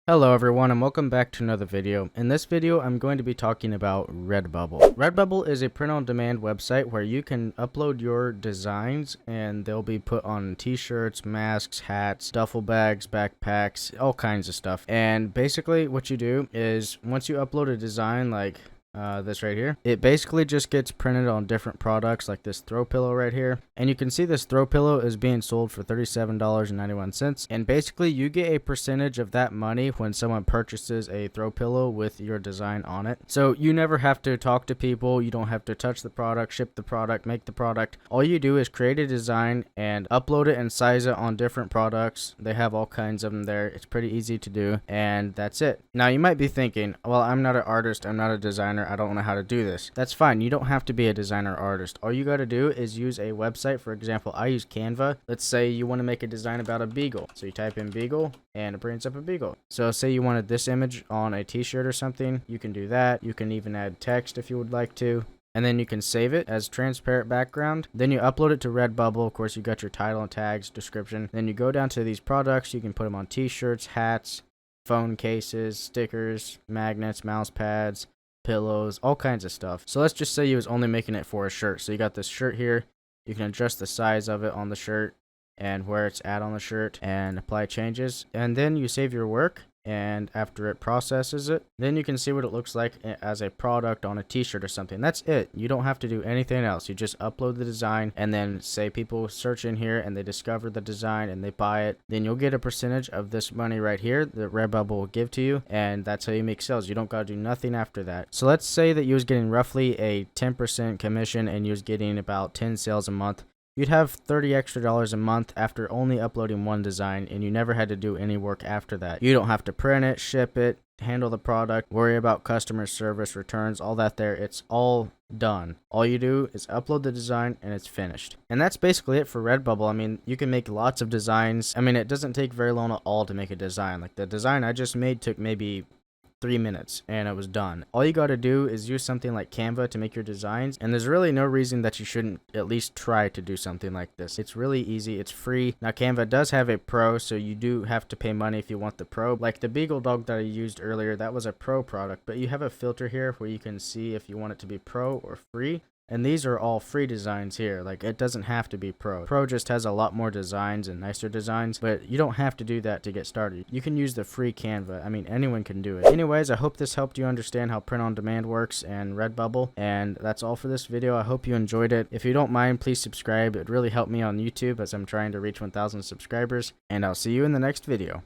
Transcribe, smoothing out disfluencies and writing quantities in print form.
Hello everyone and welcome back to another video. In this video I'm going to be talking about Redbubble. Redbubble is a print-on-demand website where you can upload your designs and they'll be put on t-shirts, masks, hats, duffel bags, backpacks, all kinds of stuff. And basically what you do is once you upload a design like this right here, it basically just gets printed on different products like this throw pillow right here. And you can see this throw pillow is being sold for $37.91. And basically you get a percentage of that money when someone purchases a throw pillow with your design on it. So you never have to talk to people. You don't have to touch the product, ship the product, make the product. All you do is create a design and upload it and size it on different products. They have all kinds of them there. It's pretty easy to do. And that's it. Now you might be thinking, well, I'm not an artist. I'm not a designer. I don't know how to do this. That's fine. You don't have to be a designer or artist. All you got to do is use a website. For example, I use Canva. Let's say you want to make a design about a beagle. So you type in beagle and it brings up a beagle. So say you wanted this image on a t-shirt or something. You can do that. You can even add text if you would like to. And then you can save it as transparent background. Then you upload it to Redbubble. Of course, you got your title and tags, description. Then you go down to these products. You can put them on t-shirts, hats, phone cases, stickers, magnets, mouse pads, pillows, all kinds of stuff. So let's just say you was only making it for a shirt. So you got this shirt here. You can adjust the size of it on the shirt and where it's at on the shirt and apply changes. And then you save your work. And after it processes it, then you can see what it looks like as a product on a t-shirt or something. That's it. You don't have to do anything else. You just upload the design and then say people search in here and they discover the design and they buy it. Then you'll get a percentage of this money right here that Redbubble will give to you. And that's how you make sales. You don't got to do nothing after that. So let's say that you was getting roughly a 10% commission and you was getting about 10 sales a month. You'd have $30 extra a month after only uploading one design, and you never had to do any work after that. You don't have to print it, ship it, handle the product, worry about customer service, returns, all that there. It's all done. All you do is upload the design and it's finished. And that's basically it for Redbubble. I mean, you can make lots of designs. I mean, it doesn't take very long at all to make a design. Like the design I just made took maybe 3 minutes and it was done. All you got to do is use something like Canva to make your designs, and there's really no reason that you shouldn't at least try to do something like this. It's really easy. It's free. Now Canva does have a pro, so you do have to pay money if you want the pro. Like the Beagle dog that I used earlier, that was a pro product, but you have a filter here where you can see if you want it to be pro or free. And these are all free designs here. Like, it doesn't have to be pro. Pro just has a lot more designs and nicer designs, but you don't have to do that to get started. You can use the free Canva. I mean, anyone can do it. Anyways, I hope this helped you understand how print on demand works and Redbubble. And that's all for this video. I hope you enjoyed it. If you don't mind, please subscribe. It really helped me on YouTube as I'm trying to reach 1,000 subscribers. And I'll see you in the next video.